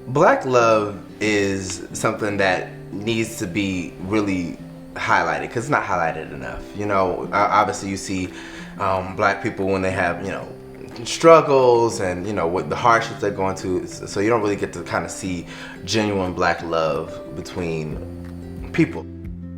Black love is something that needs to be really highlighted because it's not highlighted enough. You know, obviously you see black people when they have, you know, struggles and, you know, what the hardships they're going to, so you don't really get to kind of see genuine black love between people.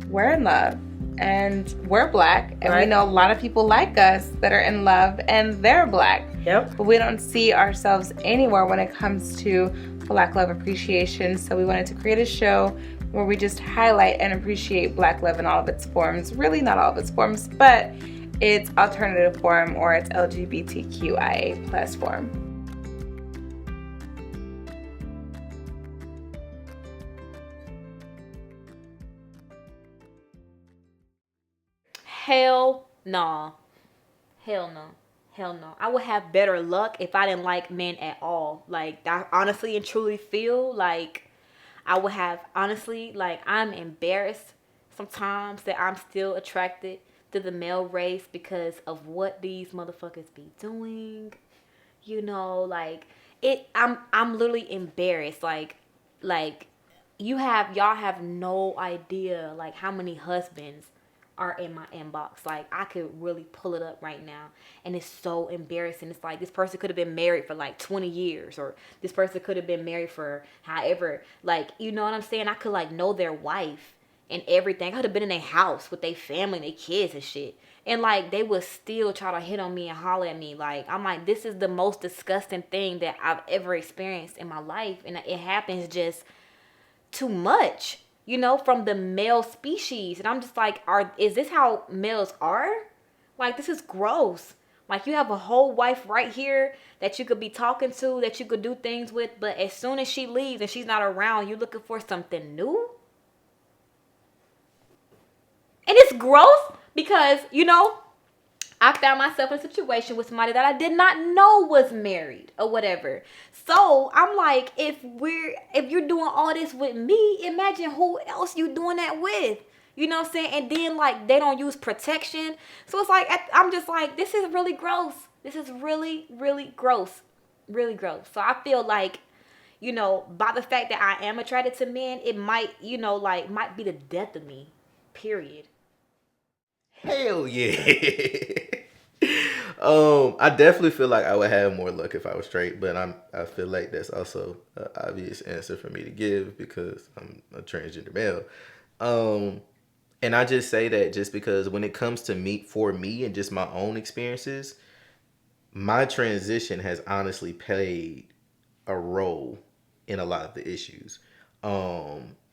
We're in love and we're black, and right. We know a lot of people like us that are in love and they're black. Yep. But we don't see ourselves anywhere when it comes to black love appreciation. So we wanted to create a show where we just highlight and appreciate black love in all of its forms. Really not all of its forms, but its alternative form or its LGBTQIA plus form. Hell no. Hell no. Hell no. I would have better luck if I didn't like men at all. Like, I honestly and truly feel like I would have, honestly, like, I'm embarrassed sometimes that I'm still attracted to the male race because of what these motherfuckers be doing. You know, like, I'm literally embarrassed. Like y'all have no idea, like, how many husbands are in my inbox. Like, I could really pull it up right now, and it's so embarrassing. It's like, this person could have been married for like 20 years, or this person could have been married for however, like, you know what I'm saying? I could, like, know their wife and everything. I could have been in their house with their family and their kids and shit, and, like, they would still try to hit on me and holler at me. Like, I'm like, this is the most disgusting thing that I've ever experienced in my life, and it happens just too much, you know, from the male species. And I'm just like, is this how males are? Like, this is gross. Like, you have a whole wife right here that you could be talking to, that you could do things with, but as soon as she leaves and she's not around, you're looking for something new? And it's gross because, you know, I found myself in a situation with somebody that I did not know was married or whatever. So I'm like, if you're doing all this with me, imagine who else you doing that with. You know what I'm saying? And then, like, they don't use protection. So it's like, I'm just like, this is really gross. This is really, really gross. Really gross. So I feel like, you know, by the fact that I am attracted to men, it might, you know, like, might be the death of me. Period. Hell yeah. I definitely feel like I would have more luck if I was straight, but I feel like that's also an obvious answer for me to give because I'm a transgender male. And I just say that just because when it comes to for me and just my own experiences, my transition has honestly played a role in a lot of the issues.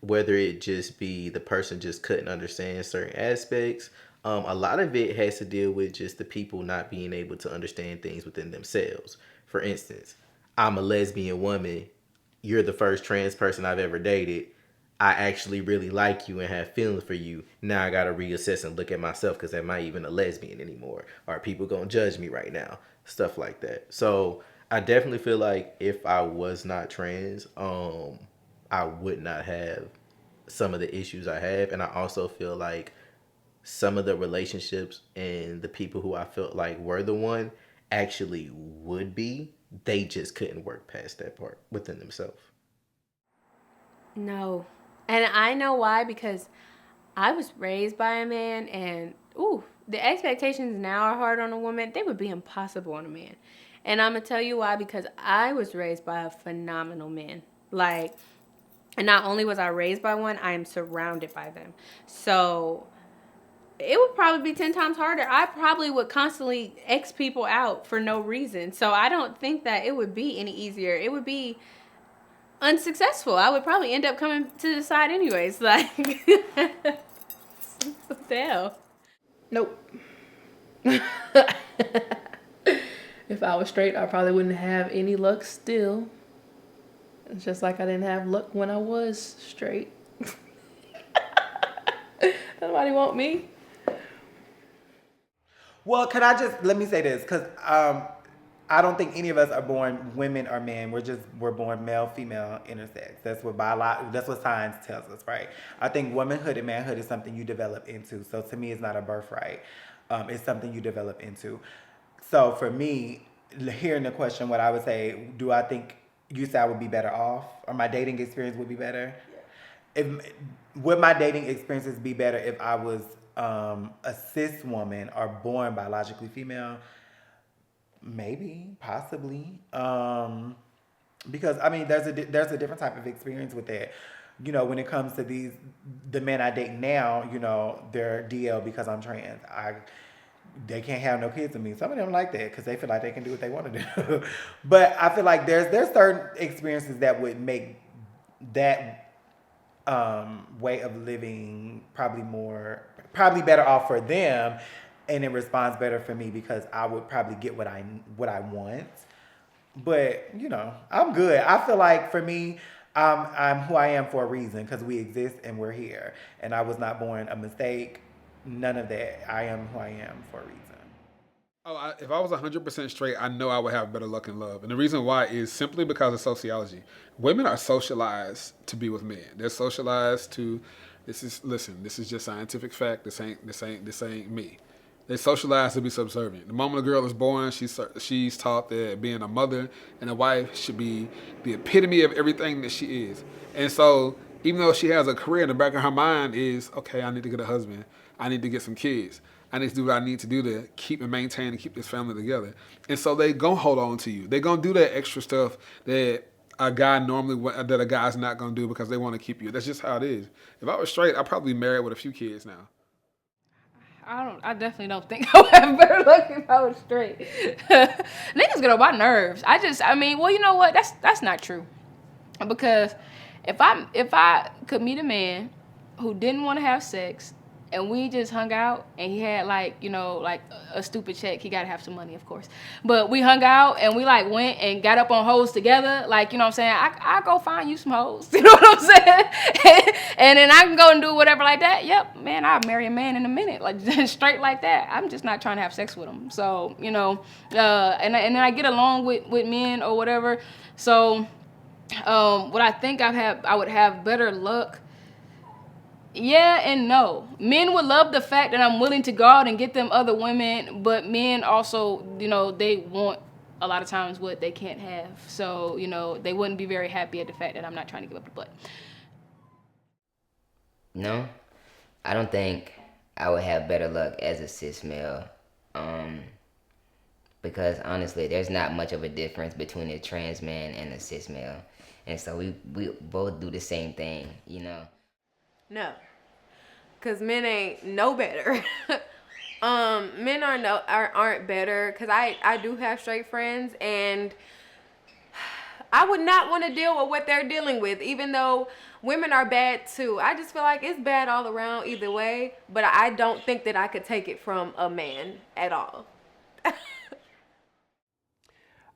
Whether it just be the person just couldn't understand certain aspects. A lot of it has to deal with just the people not being able to understand things within themselves. For instance, I'm a lesbian woman. You're the first trans person I've ever dated. I actually really like you and have feelings for you. Now I got to reassess and look at myself because am I even a lesbian anymore? Are people going to judge me right now? Stuff like that. So I definitely feel like if I was not trans, I would not have some of the issues I have. And I also feel like some of the relationships and the people who I felt like were the one actually would be. They just couldn't work past that part within themselves. No. And I know why, because I was raised by a man, and the expectations now are hard on a woman. They would be impossible on a man. And I'm going to tell you why, because I was raised by a phenomenal man. Like, and not only was I raised by one, I am surrounded by them. So it would probably be 10 times harder. I probably would constantly X people out for no reason. So I don't think that it would be any easier. It would be unsuccessful. I would probably end up coming to the side anyways. Like, what the hell? Nope. If I was straight, I probably wouldn't have any luck still. It's just like I didn't have luck when I was straight. Nobody want me. Well, let me say this, because I don't think any of us are born women or men. We're born male, female, intersex. That's what science tells us, right? I think womanhood and manhood is something you develop into. So to me, it's not a birthright. It's something you develop into. So for me, hearing the question, what I would say, do I think you said I would be better off, or my dating experience would be better. If would my dating experiences be better if I was a cis woman or born biologically female? Maybe, possibly. Because I mean, there's a different type of experience with that. You know, when it comes to the men I date now, you know, they're DL because I'm trans. They can't have no kids with me. Some of them like that because they feel like they can do what they want to do. But I feel like there's certain experiences that would make that way of living probably better off for them, and it responds better for me because I would probably get what I want. But you know, I'm good. I feel like for me, I'm who I am for a reason because we exist and we're here, and I was not born a mistake. None of that. I am who I am for a reason. If I was 100% straight, I know I would have better luck in love. And the reason why is simply because of sociology. Women are socialized to be with men. They're socialized to, this is just scientific fact. This ain't me. They're socialized to be subservient. The moment a girl is born, she's taught that being a mother and a wife should be the epitome of everything that she is. And so, even though she has a career, in the back of her mind is, okay, I need to get a husband. I need to get some kids. I need to do what I need to do to keep and maintain and keep this family together. And so they gonna hold on to you. They gonna do that extra stuff that a guy's not gonna do because they want to keep you. That's just how it is. If I was straight, I'd probably be married with a few kids now. I definitely don't think I would have better luck if I was straight. Niggas get on my nerves. Well, you know what? That's not true. Because if I could meet a man who didn't want to have sex and we just hung out and he had like a stupid check, he gotta have some money, of course. But we hung out and we like went and got up on hoes together, like, you know what I'm saying? I go find you some hoes, you know what I'm saying? And then I can go and do whatever like that. Yep, man, I'll marry a man in a minute, like straight like that. I'm just not trying to have sex with him. So, and then I get along with men or whatever. So, what I think I would have better luck. Yeah and no. Men would love the fact that I'm willing to go out and get them other women, but men also, they want a lot of times what they can't have. So, they wouldn't be very happy at the fact that I'm not trying to give up the butt. No, I don't think I would have better luck as a cis male. Because honestly, there's not much of a difference between a trans man and a cis male. And so we both do the same thing, No, because men ain't no better. Men aren't better because I do have straight friends, and I would not want to deal with what they're dealing with, even though women are bad too. I just feel like it's bad all around either way, but I don't think that I could take it from a man at all.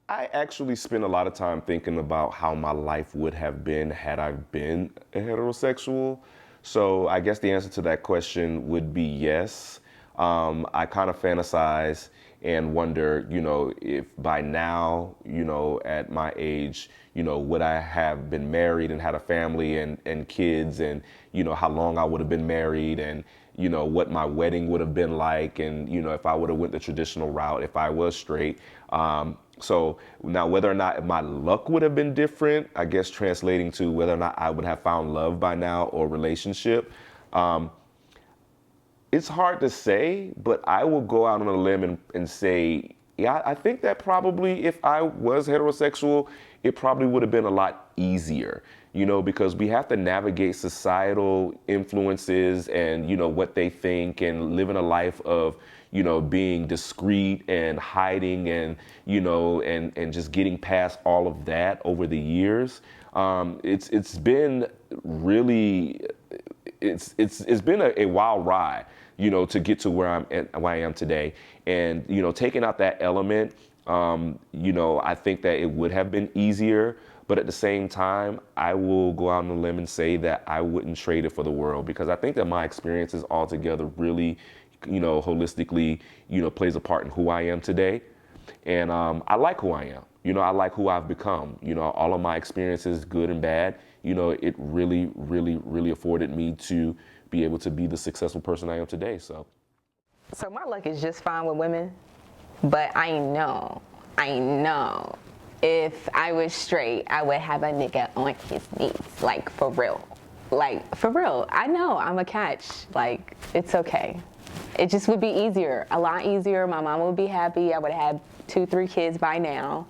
I actually spend a lot of time thinking about how my life would have been had I been a heterosexual. So I guess the answer to that question would be yes. I kind of fantasize and wonder, if by now, at my age, would I have been married and had a family and kids, and, how long I would have been married, and, what my wedding would have been like, and, if I would have went the traditional route, if I was straight. So now whether or not my luck would have been different, I guess translating to whether or not I would have found love by now or relationship, it's hard to say, but I will go out on a limb and say, yeah, I think that probably if I was heterosexual, it probably would have been a lot easier, because we have to navigate societal influences and, what they think, and living a life of, being discreet and hiding and, and just getting past all of that over the years. It's been really, it's been a wild ride, to get to where I am today. And, taking out that element, I think that it would have been easier. But at the same time, I will go out on a limb and say that I wouldn't trade it for the world, because I think that my experiences altogether really, holistically, plays a part in who I am today. And I like who I am. I like who I've become. All of my experiences, good and bad, it really, really, really afforded me to be able to be the successful person I am today. So my luck is just fine with women, but I know if I was straight, I would have a nigga on his knees, like for real. Like for real. I know I'm a catch. Like it's okay. It just would be easier, a lot easier. My mom would be happy. I would have 2-3 kids by now.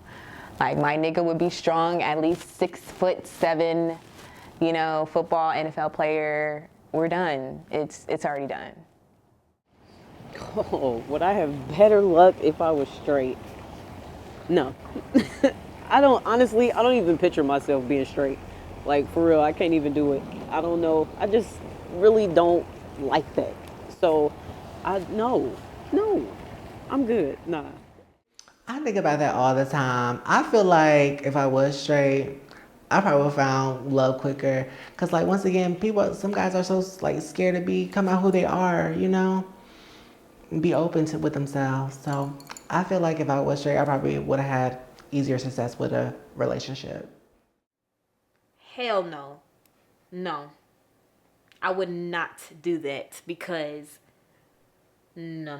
Like my nigga would be strong, at least 6'7", you know, football, NFL player. We're done. It's already done. Oh, would I have better luck if I was straight? No. I don't even picture myself being straight. Like, for real, I can't even do it. I don't know. I just really don't like that. So, no, I'm good. Nah. I think about that all the time. I feel like if I was straight, I probably would have found love quicker. Cause like once again, some guys are so like scared to come out who they are, you know, be open with themselves. So I feel like if I was straight, I probably would have had easier success with a relationship. Hell no. No. I would not do that because no.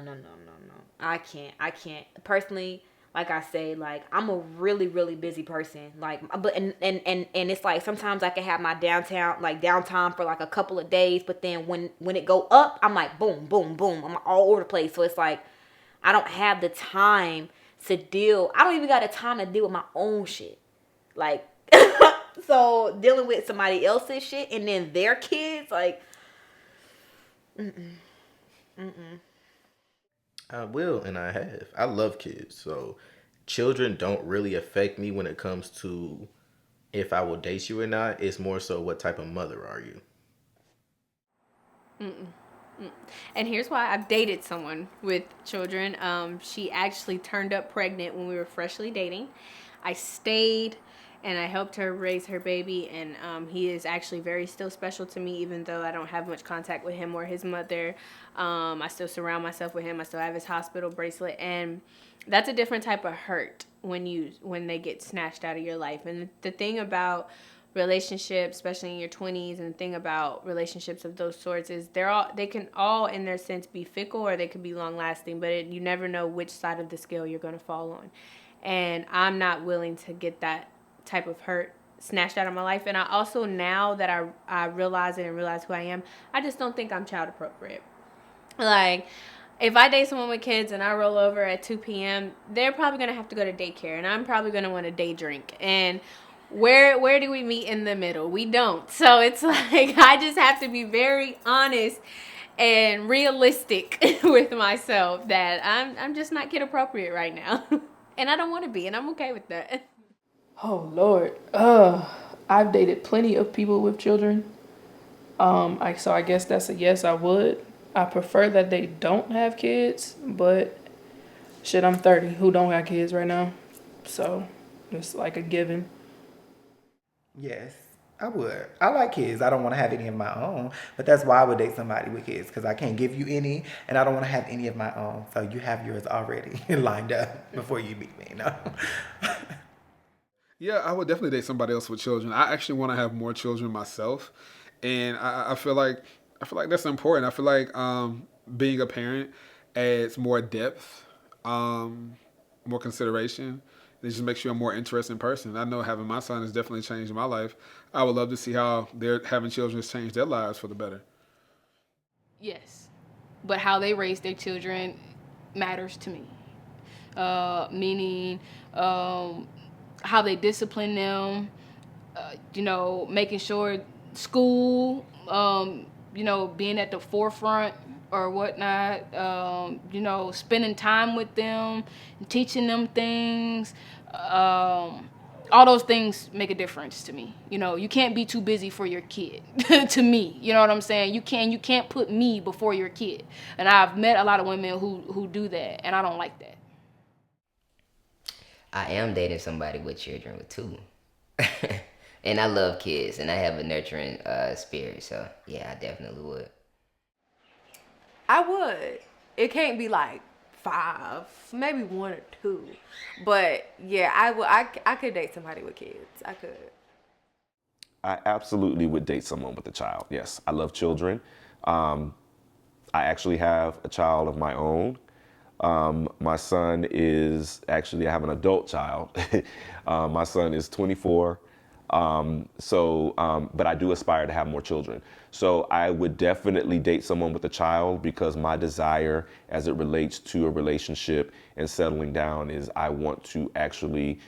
I can't. Personally, like I say, like I'm a really, really busy person. Like, but and it's like sometimes I can have my downtime for like a couple of days, but then when it go up, I'm like boom, boom, boom. I'm all over the place. So it's like I don't have the time to deal. I don't even got the time to deal with my own shit. Like, so dealing with somebody else's shit and then their kids, like, I will, and I have. I love kids, so children don't really affect me when it comes to if I will date you or not. It's more so what type of mother are you. And here's why: I've dated someone with children. She actually turned up pregnant when we were freshly dating. I stayed and I helped her raise her baby, and he is actually very still special to me, even though I don't have much contact with him or his mother. I still surround myself with him. I still have his hospital bracelet, and that's a different type of hurt when they get snatched out of your life. And the thing about relationships, especially in your 20s, and the thing about relationships of those sorts is they can all in their sense be fickle, or they can be long lasting, but you never know which side of the scale you're going to fall on. And I'm not willing to get that type of hurt snatched out of my life. And I also, now that I realize it and realize who I am, I just don't think I'm child appropriate. Like, if I date someone with kids and I roll over at 2 p.m., they're probably going to have to go to daycare, and I'm probably going to want a day drink. And where do we meet in the middle? We don't. So it's like I just have to be very honest and realistic with myself that I'm just not kid appropriate right now. And I don't want to be, and I'm okay with that. Oh Lord, I've dated plenty of people with children. So I guess that's a yes. I would. I prefer that they don't have kids, but shit, I'm 30. Who don't have kids right now? So it's like a given. Yes, I would. I like kids. I don't want to have any of my own, but that's why I would date somebody with kids, because I can't give you any, and I don't want to have any of my own. So you have yours already lined up before you meet me. No. Yeah, I would definitely date somebody else with children. I actually want to have more children myself, and I feel like that's important. I feel like being a parent adds more depth, more consideration. It just makes you a more interesting person. I know having my son has definitely changed my life. I would love to see how they're having children has changed their lives for the better. Yes, but how they raise their children matters to me. Meaning how they discipline them, making sure school, being at the forefront or whatnot, spending time with them, teaching them things. All those things make a difference to me. You can't be too busy for your kid, to me. You know what I'm saying? You can't put me before your kid. And I've met a lot of women who do that, and I don't like that. I am dating somebody with children with 2. And I love kids, and I have a nurturing spirit. So, yeah, I definitely would. I would. It can't be like 5, maybe 1 or 2. But, yeah, I would. I could date somebody with kids. I could. I absolutely would date someone with a child. Yes, I love children. I actually have a child of my own. My son is actually, I have an adult child. My son is 24. But I do aspire to have more children. So I would definitely date someone with a child, because my desire as it relates to a relationship and settling down is I want to actually,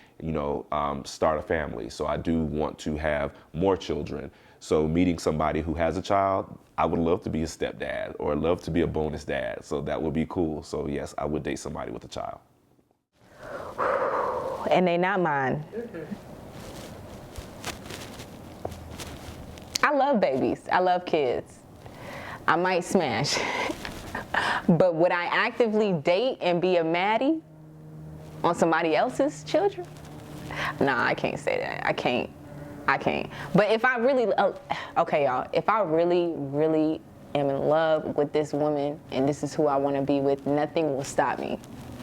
start a family. So I do want to have more children. So meeting somebody who has a child, I would love to be a stepdad or love to be a bonus dad. So that would be cool. So yes, I would date somebody with a child. And they not mine. I love babies. I love kids. I might smash. But would I actively date and be a Maddie on somebody else's children? Nah, I can't say that. I can't. But if I really, okay, y'all, if I really, really am in love with this woman and this is who I want to be with, nothing will stop me.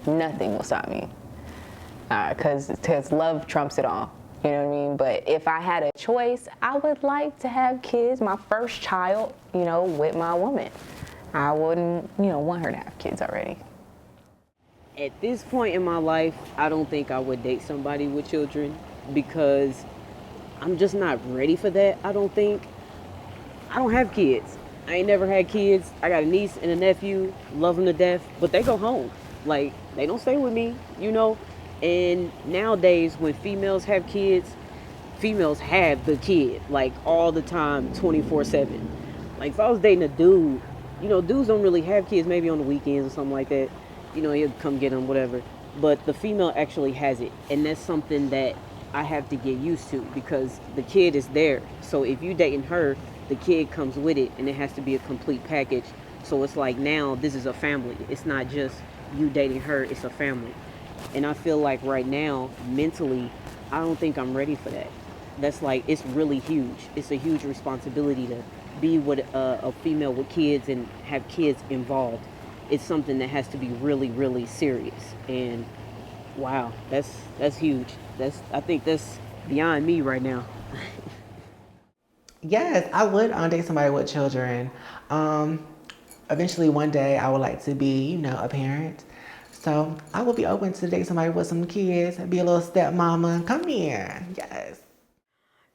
Nothing will stop me. Because love trumps it all. You know what I mean? But if I had a choice, I would like to have kids, my first child, with my woman. I wouldn't, want her to have kids already. At this point in my life, I don't think I would date somebody with children because I'm just not ready for that, I don't think. I don't have kids. I ain't never had kids. I got a niece and a nephew, love them to death, but they go home. Like, they don't stay with me, And nowadays, when females have kids, females have the kid, like, all the time, 24/7. Like, if I was dating a dude, dudes don't really have kids, maybe on the weekends or something like that. He'll come get them, whatever. But the female actually has it. And that's something that I have to get used to because the kid is there. So if you dating her, the kid comes with it, and it has to be a complete package. So it's like now this is a family. It's not just you dating her, it's a family. And I feel like right now, mentally, I don't think I'm ready for that. That's like, it's really huge. It's a huge responsibility to be with a female with kids and have kids involved. It's something that has to be really, really serious. And wow, that's huge. I think that's beyond me right now. Yes, I would date somebody with children. Eventually one day I would like to be, a parent. So I would be open to date somebody with some kids, be a little stepmama. Come here. Yes.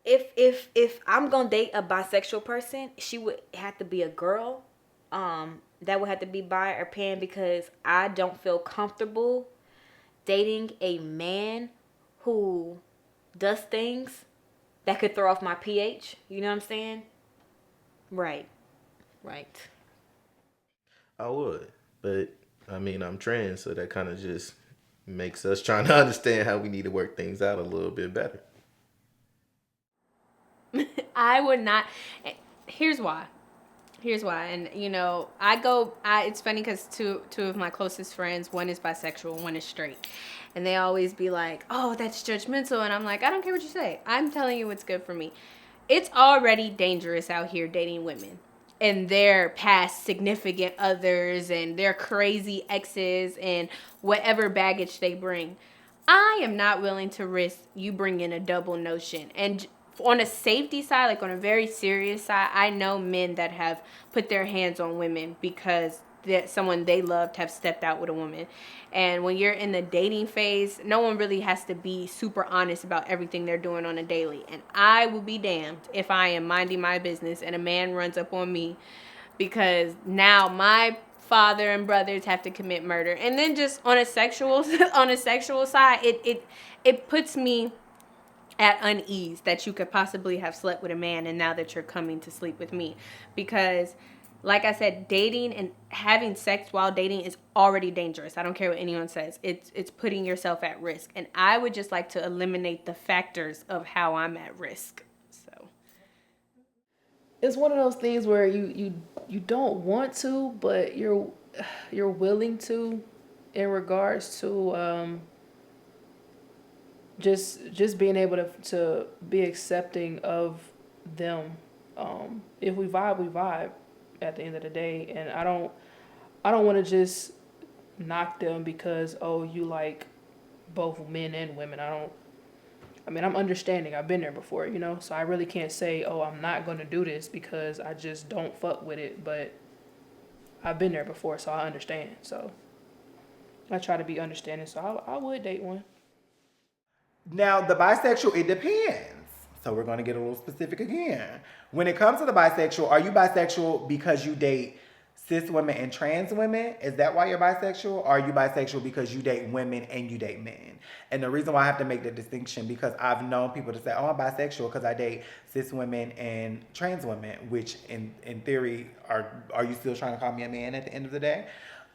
If I'm gonna date a bisexual person, she would have to be a girl. That would have to be bi or pan, because I don't feel comfortable dating a man who does things that could throw off my pH. You know what I'm saying? Right. I would, but I'm trans, so that kind of just makes us trying to understand how we need to work things out a little bit better. I would not. Here's why. And it's funny because two of my closest friends, one is bisexual, one is straight, and they always be like, oh, that's judgmental. And I'm like, I don't care what you say. I'm telling you what's good for me. It's already dangerous out here dating women and their past significant others and their crazy exes and whatever baggage they bring. I am not willing to risk you bringing a double notion. And on a safety side, like on a very serious side, I know men that have put their hands on women because that someone they loved have stepped out with a woman. And when you're in the dating phase, no one really has to be super honest about everything they're doing on a daily. And I will be damned if I am minding my business and a man runs up on me, because now my father and brothers have to commit murder. And then just on a sexual side, it puts me at unease that you could possibly have slept with a man and now that you're coming to sleep with me. Because like I said, dating and having sex while dating is already dangerous. I don't care what anyone says. It's putting yourself at risk. And I would just like to eliminate the factors of how I'm at risk. So it's one of those things where you don't want to, but you're willing to, in regards to just being able to be accepting of them. If we vibe, we vibe at the end of the day. And I don't want to just knock them because, oh, you like both men and women. I'm understanding. I've been there before, so I really can't say, oh, I'm not going to do this because I just don't fuck with it. But I've been there before, so I understand. So I try to be understanding, so I would date one. Now, the bisexual, it depends. So we're going to get a little specific again. When it comes to the bisexual, are you bisexual because you date cis women and trans women? Is that why you're bisexual? Or are you bisexual because you date women and you date men? And the reason why I have to make the distinction, because I've known people to say, oh, I'm bisexual because I date cis women and trans women, which in theory, are you still trying to call me a man at the end of the day?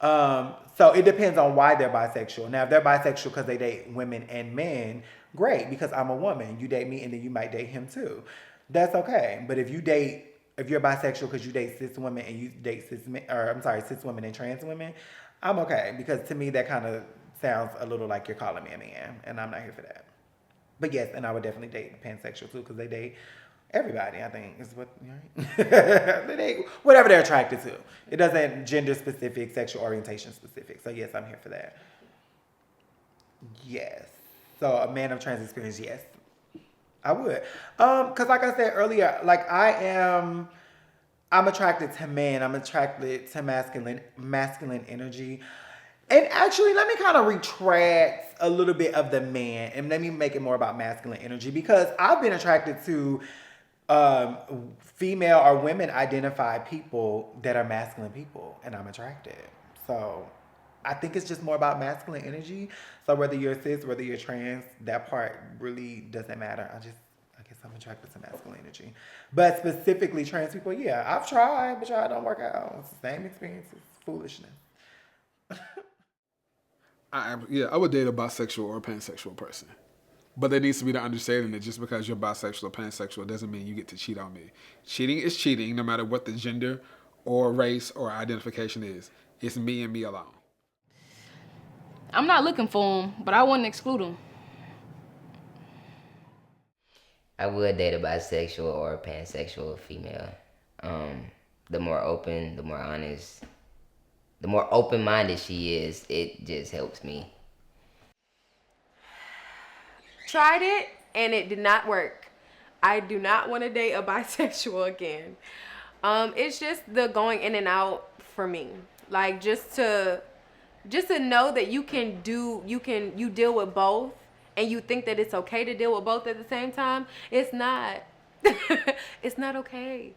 So it depends on why they're bisexual. Now, if they're bisexual because they date women and men, great, because I'm a woman. You date me and then you might date him too. That's okay. But if you're bisexual because you date cis women and you date cis women and trans women, I'm okay. Because to me, that kind of sounds a little like you're calling me a man, and I'm not here for that. But yes, and I would definitely date pansexual too, because they date everybody, I think, is what, right? They date whatever they're attracted to. It doesn't gender specific, sexual orientation specific. So yes, I'm here for that. Yes. So a man of trans experience, yes. I would. Because like I said earlier, like I'm attracted to men. I'm attracted to masculine energy. And actually, let me kind of retract a little bit of the man and let me make it more about masculine energy, because I've been attracted to female or women identified people that are masculine people, and I'm attracted. So I think it's just more about masculine energy. So whether you're cis, whether you're trans, that part really doesn't matter. I guess I'm attracted to masculine energy. But specifically trans people, yeah, I've tried, but y'all don't work out. It's the same experience. It's foolishness. I would date a bisexual or a pansexual person. But there needs to be the understanding that just because you're bisexual or pansexual doesn't mean you get to cheat on me. Cheating is cheating, no matter what the gender or race or identification is. It's me and me alone. I'm not looking for them, but I wouldn't exclude them. I would date a bisexual or a pansexual female. The more open, the more honest, the more open-minded she is, it just helps me. Tried it and it did not work. I do not want to date a bisexual again. It's just the going in and out for me. Like just to know that you deal with both, and you think that it's okay to deal with both at the same time. It's not. It's not okay.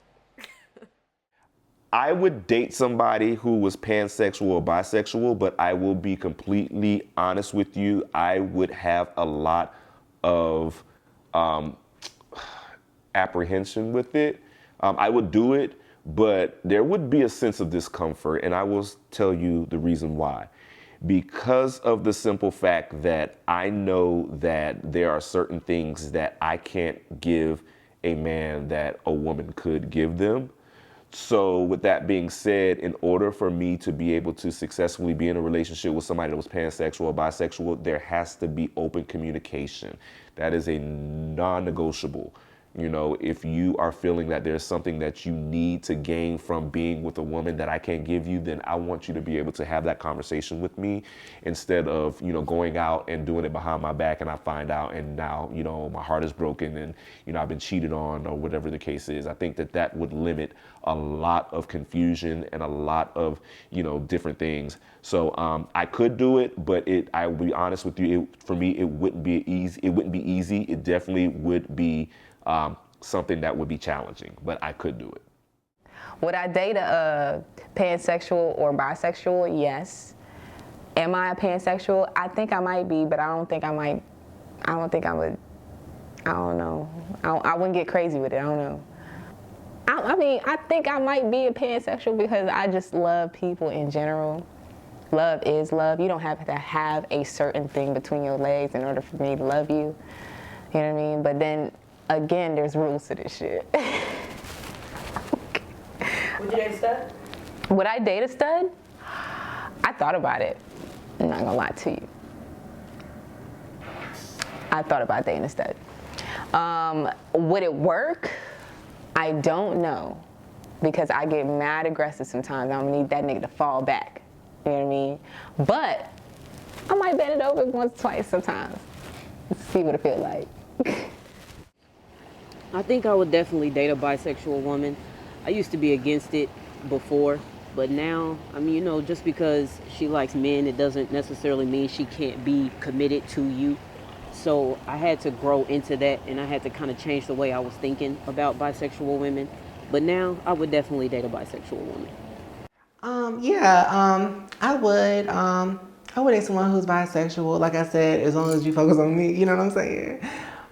I would date somebody who was pansexual or bisexual, but I will be completely honest with you. I would have a lot of apprehension with it. I would do it, but there would be a sense of discomfort, and I will tell you the reason why. Because of the simple fact that I know that there are certain things that I can't give a man that a woman could give them. So with that being said, in order for me to be able to successfully be in a relationship with somebody that was pansexual or bisexual, there has to be open communication. That is a non-negotiable. You know, if you are feeling that there's something that you need to gain from being with a woman that I can't give you, then I want you to be able to have that conversation with me instead of, you know, going out and doing it behind my back and I find out and now, you know, my heart is broken and, you know, I've been cheated on or whatever the case is. I think that that would limit a lot of confusion and a lot of, you know, different things. So I could do it, but I will be honest with you, for me, it wouldn't be easy. It definitely would be something that would be challenging, but I could do it. Would I date a pansexual or bisexual? Yes. Am I a pansexual? I think I might be, but I don't think I would. I don't know. I wouldn't get crazy with it. I don't know. I mean, I think I might be a pansexual because I just love people in general. Love is love. You don't have to have a certain thing between your legs in order for me to love you. You know what I mean? But then again, there's rules to this shit. Would you date a stud? Would I date a stud? I thought about it. I'm not gonna lie to you. I thought about dating a stud. Would it work? I don't know. Because I get mad aggressive sometimes. I'm gonna need that nigga to fall back. You know what I mean? But I might bend it over once, twice sometimes. See what it feels like. I think I would definitely date a bisexual woman. I used to be against it before, But now, I mean, you know, just because she likes men, it doesn't necessarily mean she can't be committed to you. So I had to grow into that, and I had to kind of change the way I was thinking about bisexual women. But now I would definitely date a bisexual woman. I would date someone who's bisexual. Like I said, as long as you focus on me, you know what I'm saying.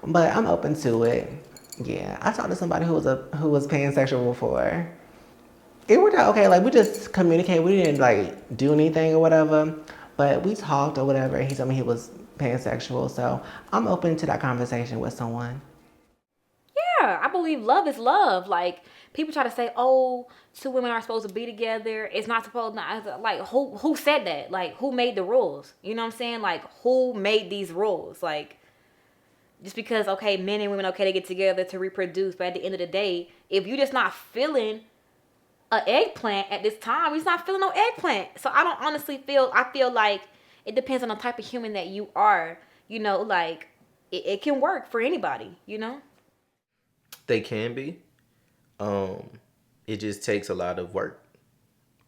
But I'm open to it. Yeah, I talked to somebody who was pansexual before. It worked out okay. Like we just communicated. We didn't like do anything or whatever, but we talked or whatever. And he told me he was pansexual, so I'm open to that conversation with someone. Yeah, I believe love is love. Like, people try to say, oh, two women are supposed to be together. It's not supposed to, like, who said that? Like, who made the rules? You know what I'm saying? Like, who made these rules? Like, just because, okay, men and women, okay, they get together to reproduce, but at the end of the day, if you're just not feeling an eggplant at this time, you're just not feeling no eggplant. So I don't honestly I feel like it depends on the type of human that you are. You know, like, it can work for anybody, you know? They can be. It just takes a lot of work.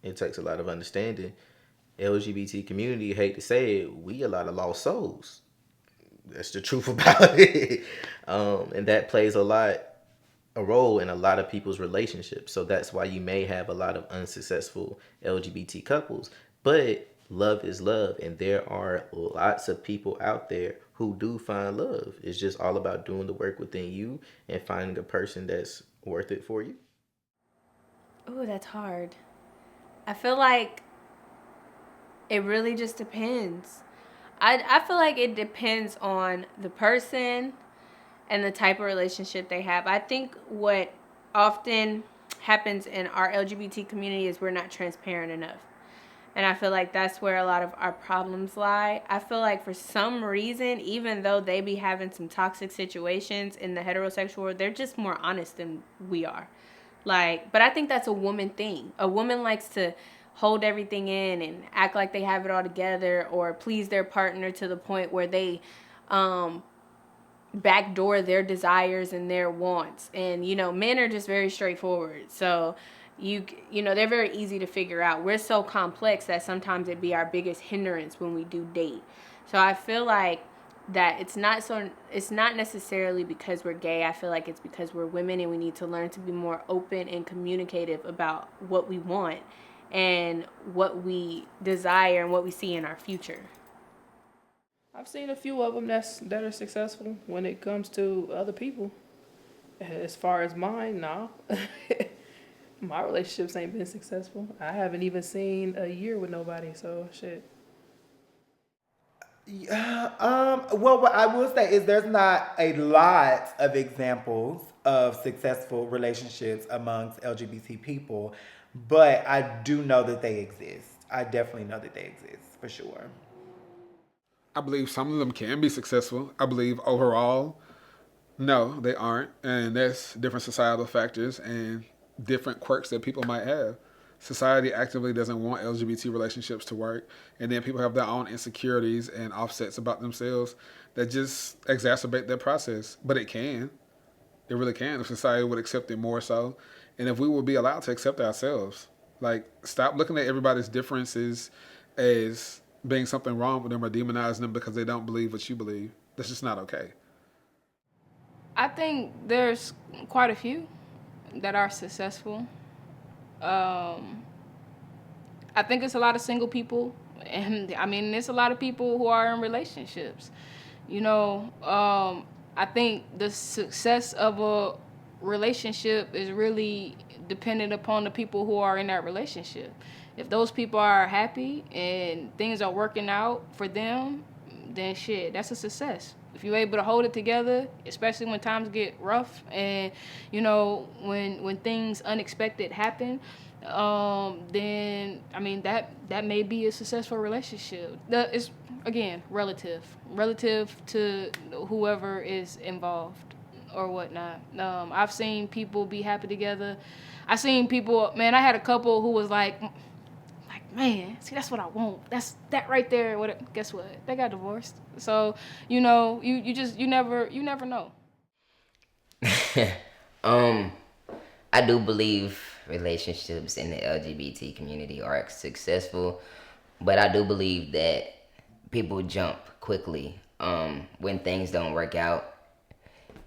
It takes a lot of understanding. LGBT community, hate to say it, we a lot of lost souls. That's the truth about it. And that plays a role in a lot of people's relationships. So that's why you may have a lot of unsuccessful LGBT couples. But love is love, and there are lots of people out there who do find love. It's just all about doing the work within you and finding a person that's worth it for you. Ooh, that's hard. I feel like it really just depends. I feel like it depends on the person and the type of relationship they have. I think what often happens in our LGBT community is we're not transparent enough. And I feel like that's where a lot of our problems lie. I feel like for some reason, even though they be having some toxic situations in the heterosexual world, they're just more honest than we are. Like, but I think that's a woman thing. A woman likes to hold everything in and act like they have it all together, or please their partner to the point where they backdoor their desires and their wants. And, you know, men are just very straightforward. So you know, they're very easy to figure out. We're so complex that sometimes it be our biggest hindrance when we do date. So I feel like that it's not necessarily because we're gay. I feel like it's because we're women and we need to learn to be more open and communicative about what we want and what we desire and what we see in our future. I've seen a few of them that are successful when it comes to other people. As far as mine, no. My relationships ain't been successful. I haven't even seen a year with nobody, so shit. Well, what I will say is there's not a lot of examples of successful relationships amongst LGBT people, but I do know that they exist. I definitely know that they exist, for sure. I believe some of them can be successful. I believe overall, no, they aren't. And there's different societal factors and different quirks that people might have. Society actively doesn't want LGBT relationships to work. And then people have their own insecurities and offsets about themselves that just exacerbate that process. But it can. It really can if society would accept it more so. And if we would be allowed to accept ourselves. Like, stop looking at everybody's differences as being something wrong with them or demonizing them because they don't believe what you believe. That's just not okay. I think there's quite a few that are successful. I think it's a lot of single people, and I mean, there's a lot of people who are in relationships. You know, I think the success of a relationship is really dependent upon the people who are in that relationship. If those people are happy and things are working out for them, then shit, that's a success. If you're able to hold it together, especially when times get rough and, you know, when things unexpected happen, then, I mean, that may be a successful relationship. It's, again, relative to whoever is involved or whatnot. I've seen people be happy together. I've seen people, man, I had a couple who was like, man, see, that's what I want. That's that right there. What? Guess what? They got divorced. So, you know, you never know. I do believe relationships in the LGBT community are successful, but I do believe that people jump quickly when things don't work out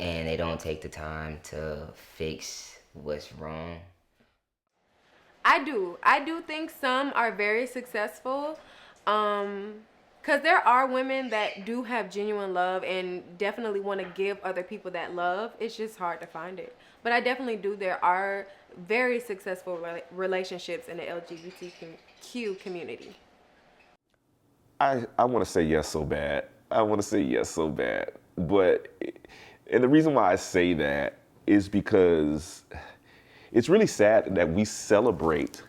and they don't take the time to fix what's wrong. I do think some are very successful. Because there are women that do have genuine love and definitely want to give other people that love. It's just hard to find it. But I definitely do. There are very successful relationships in the LGBTQ community. I want to say yes so bad. I want to say yes so bad. But, and the reason why I say that is because it's really sad that we celebrate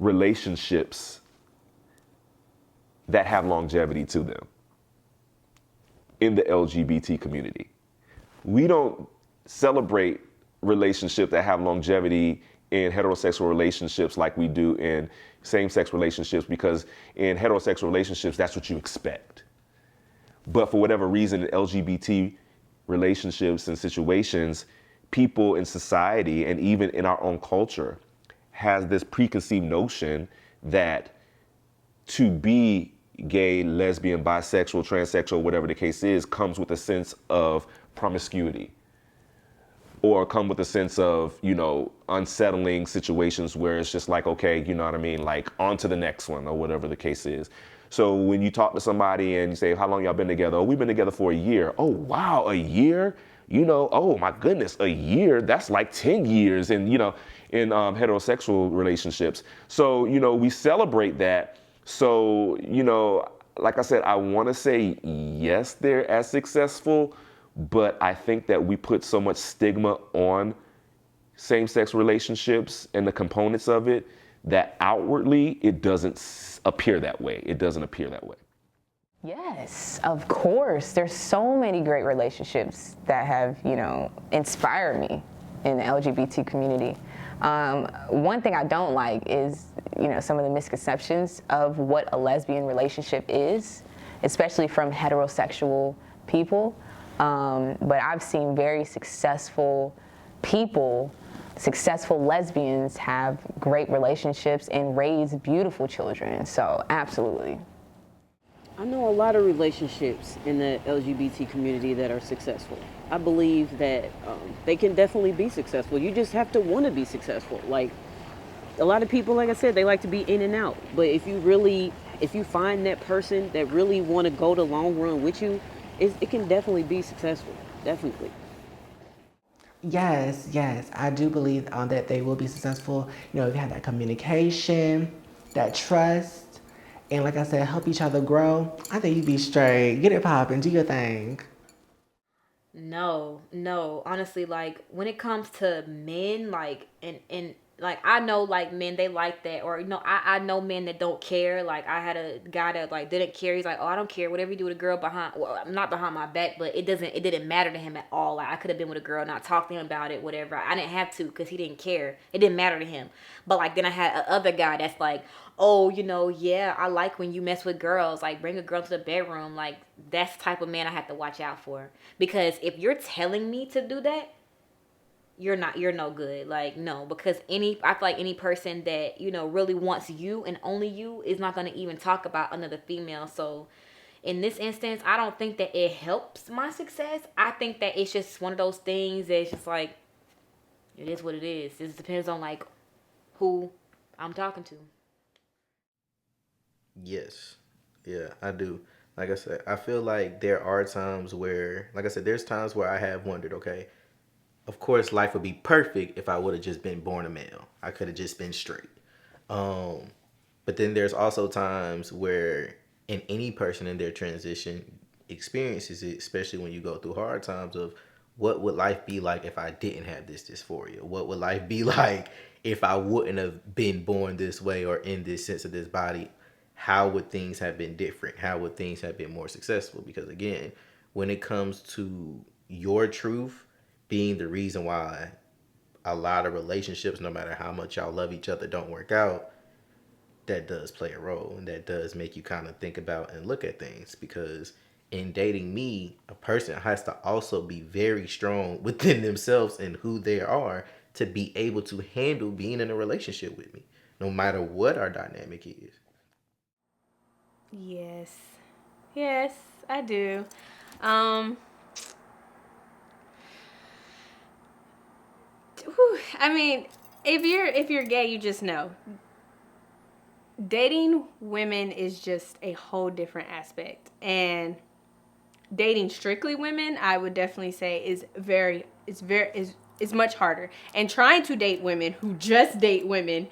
relationships that have longevity to them in the LGBT community. We don't celebrate relationships that have longevity in heterosexual relationships like we do in same-sex relationships, because in heterosexual relationships, that's what you expect. But for whatever reason, in LGBT relationships and situations, people in society and even in our own culture has this preconceived notion that to be gay, lesbian, bisexual, transsexual, whatever the case is, comes with a sense of promiscuity, or come with a sense of, you know, unsettling situations where it's just like, okay, you know what I mean? Like, on to the next one, or whatever the case is. So when you talk to somebody and you say, how long y'all been together? Oh, we've been together for a year. Oh, wow, a year? You know, oh my goodness, a year? That's like 10 years in, you know, in heterosexual relationships. So, you know, we celebrate that. So, you know, like I said, I want to say yes, they're as successful, but I think that we put so much stigma on same-sex relationships and the components of it that outwardly it doesn't appear that way. It doesn't appear that way. Yes, of course. There's so many great relationships that have, you know, inspired me in the LGBT community. One thing I don't like is, you know, some of the misconceptions of what a lesbian relationship is, especially from heterosexual people. But I've seen very successful people, successful lesbians have great relationships and raise beautiful children. So absolutely. I know a lot of relationships in the LGBT community that are successful. I believe that they can definitely be successful. You just have to want to be successful. Like, a lot of people, like I said, they like to be in and out. But if you find that person that really want to go the long run with you, it can definitely be successful. Definitely. Yes, I do believe that they will be successful. You know, if you have that communication, that trust, and like I said, help each other grow, I think you'd be straight. Get it poppin', do your thing. No. Honestly, like, when it comes to men, like, and like, I know, like, men, they like that. Or, you know, I know men that don't care. Like, I had a guy that, like, didn't care. He's like, oh, I don't care. Whatever you do with a girl not behind my back, but it didn't matter to him at all. Like, I could have been with a girl, not talked to him about it, whatever. I didn't have to, because he didn't care. It didn't matter to him. But, like, then I had another guy that's like, oh, you know, yeah, I like when you mess with girls. Like, bring a girl to the bedroom. Like, that's the type of man I have to watch out for. Because if you're telling me to do that, you're no good. Like, no, because I feel like any person that, you know, really wants you and only you is not going to even talk about another female. So in this instance, I don't think that it helps my success. I think that it's just one of those things that's just like, it is what it is. It just depends on, like, who I'm talking to. Yes. Yeah, I do. Like I said, I feel like there are times where, like I said, there's times where I have wondered, okay, of course life would be perfect if I would have just been born a male. I could have just been straight. But then there's also times where in any person in their transition experiences it, especially when you go through hard times, of what would life be like if I didn't have this dysphoria? What would life be like if I wouldn't have been born this way or in this sense of this body? How would things have been different? How would things have been more successful? Because again, when it comes to your truth being the reason why a lot of relationships, no matter how much y'all love each other, don't work out, that does play a role, and that does make you kind of think about and look at things. Because in dating me, a person has to also be very strong within themselves and who they are to be able to handle being in a relationship with me, no matter what our dynamic is. Yes, I do. I mean, if you're gay, you just know. Dating women is just a whole different aspect, and dating strictly women, I would definitely say is much harder. And trying to date women who just date women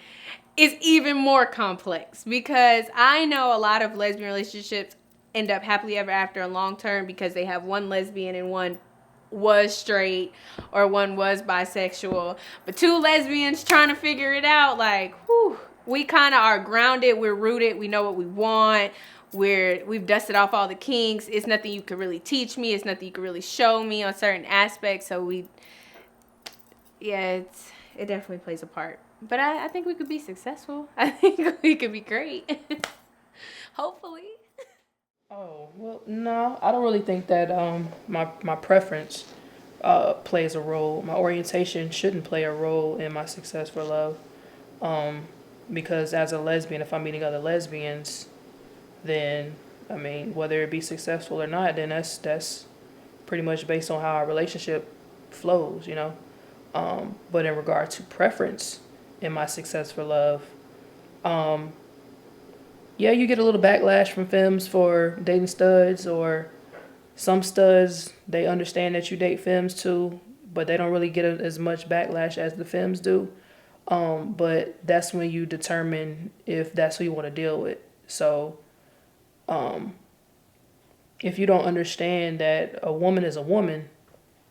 is even more complex, because I know a lot of lesbian relationships end up happily ever after and long term because they have one lesbian and one was straight or one was bisexual, but two lesbians trying to figure it out, like, whew, we kind of are grounded, we're rooted, we know what we want, we've dusted off all the kinks. It's nothing you could really teach me, it's nothing you could really show me on certain aspects. So it definitely plays a part, but I think we could be successful. I think we could be great. Hopefully. Oh, well, no, I don't really think that my preference plays a role. My orientation shouldn't play a role in my success for love. Because as a lesbian, if I'm meeting other lesbians, then, I mean, whether it be successful or not, then that's pretty much based on how our relationship flows, you know? But in regard to preference in my success for love, yeah, you get a little backlash from femmes for dating studs, or some studs, they understand that you date femmes too, but they don't really get as much backlash as the femmes do. But that's when you determine if that's who you want to deal with. So, if you don't understand that a woman is a woman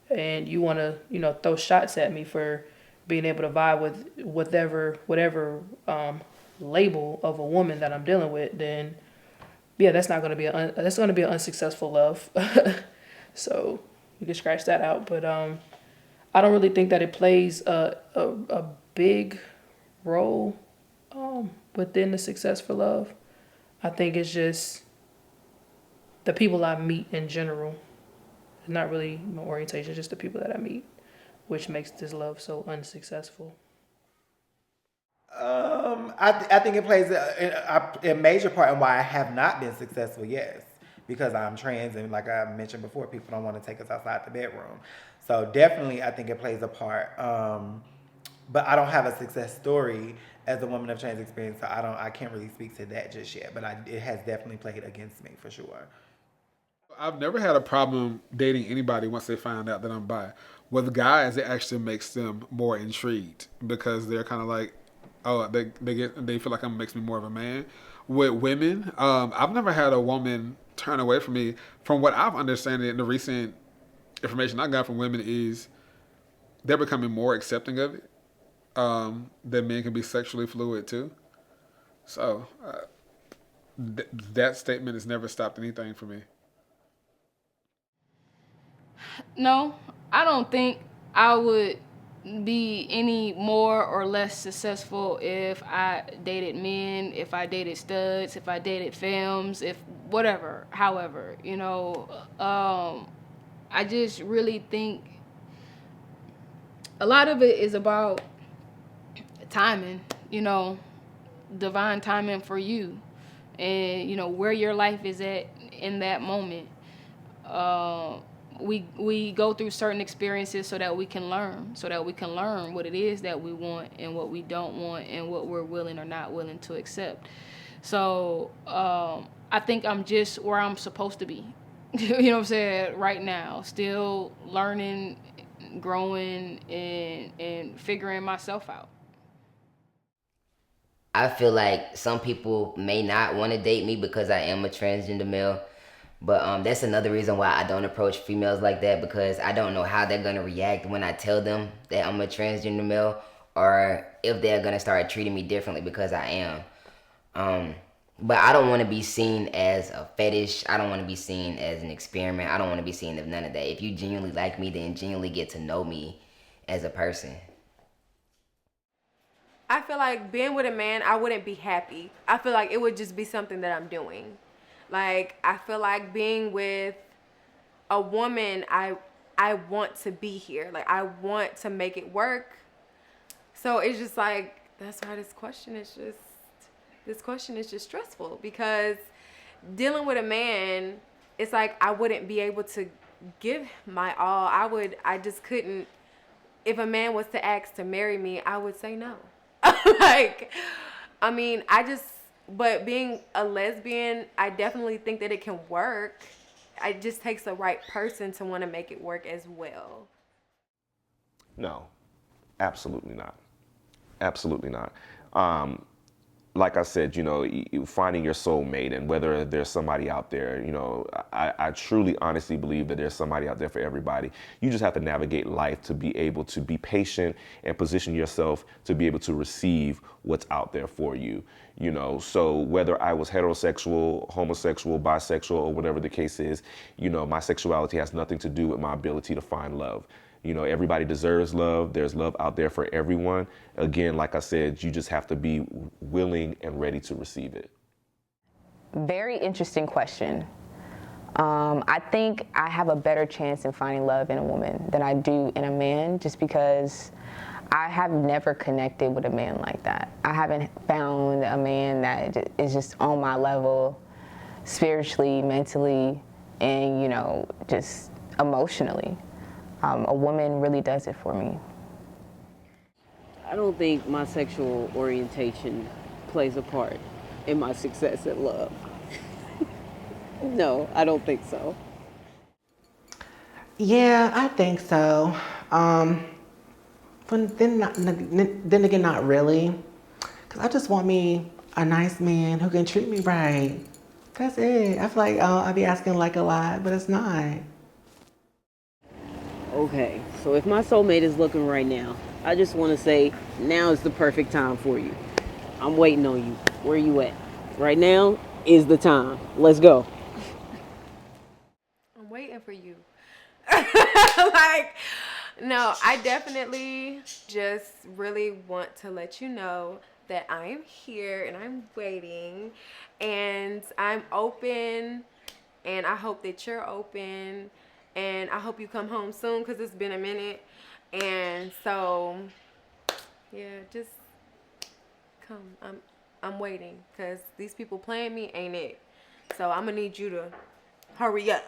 and you want to, throw shots at me for being able to vibe with whatever label of a woman that I'm dealing with, then yeah, that's going to be an unsuccessful love. So you can scratch that out. But I don't really think that it plays a big role within the success for love. I think it's just the people I meet in general. Not really my orientation, just the people that I meet, which makes this love so unsuccessful. I think it plays a major part in why I have not been successful, yes. Because I'm trans, and like I mentioned before, people don't want to take us outside the bedroom. So definitely I think it plays a part. But I don't have a success story as a woman of trans experience, so I can't really speak to that just yet. But it has definitely played against me for sure. I've never had a problem dating anybody once they find out that I'm bi. With guys, it actually makes them more intrigued because they're kind of like, oh, they feel like it makes me more of a man. With women, I've never had a woman turn away from me. From what I've understood, and the recent information I got from women is they're becoming more accepting of it. That men can be sexually fluid too. So that statement has never stopped anything for me. No, I don't think I would be any more or less successful if I dated men, if I dated studs, if I dated femmes, if whatever, however, I just really think a lot of it is about timing, divine timing for you, and where your life is at in that moment. We go through certain experiences so that we can learn what it is that we want and what we don't want and what we're willing or not willing to accept. So I think I'm just where I'm supposed to be. You know what I'm saying? Right now, still learning, growing, and figuring myself out. I feel like some people may not want to date me because I am a transgender male. But that's another reason why I don't approach females like that, because I don't know how they're going to react when I tell them that I'm a transgender male, or if they're going to start treating me differently because I am. But I don't want to be seen as a fetish. I don't want to be seen as an experiment. I don't want to be seen as none of that. If you genuinely like me, then genuinely get to know me as a person. I feel like being with a man, I wouldn't be happy. I feel like it would just be something that I'm doing. Like, I feel like being with a woman, I want to be here. Like, I want to make it work. So it's just like, that's why this question is just stressful, because dealing with a man, it's like I wouldn't be able to give my all. I just couldn't. If a man was to ask to marry me, I would say no. Like, I mean, but being a lesbian, I definitely think that it can work. It just takes the right person to want to make it work as well. No, absolutely not. Absolutely not. Like I said, finding your soulmate, and whether there's somebody out there, I truly, honestly believe that there's somebody out there for everybody. You just have to navigate life to be able to be patient and position yourself to be able to receive what's out there for you. So whether I was heterosexual, homosexual, bisexual, or whatever the case is, my sexuality has nothing to do with my ability to find love. Everybody deserves love. There's love out there for everyone. Again, like I said, you just have to be willing and ready to receive it. Very interesting question. I think I have a better chance in finding love in a woman than I do in a man, just because I have never connected with a man like that. I haven't found a man that is just on my level spiritually, mentally, and, just emotionally. A woman really does it for me. I don't think my sexual orientation plays a part in my success at love. No, I don't think so. Yeah, I think so. But then again, not really. Because I just want me a nice man who can treat me right. That's it. I feel like I'll be asking like a lot, but it's not. Okay, so if my soulmate is looking right now, I just want to say now is the perfect time for you. I'm waiting on you. Where you at? Right now is the time. Let's go. I'm waiting for you. No, I definitely just really want to let you know that I am here and I'm waiting and I'm open, and I hope that you're open, and I hope you come home soon because it's been a minute. And so, yeah, just come. I'm waiting because these people playing me ain't it. So I'm gonna need you to hurry up.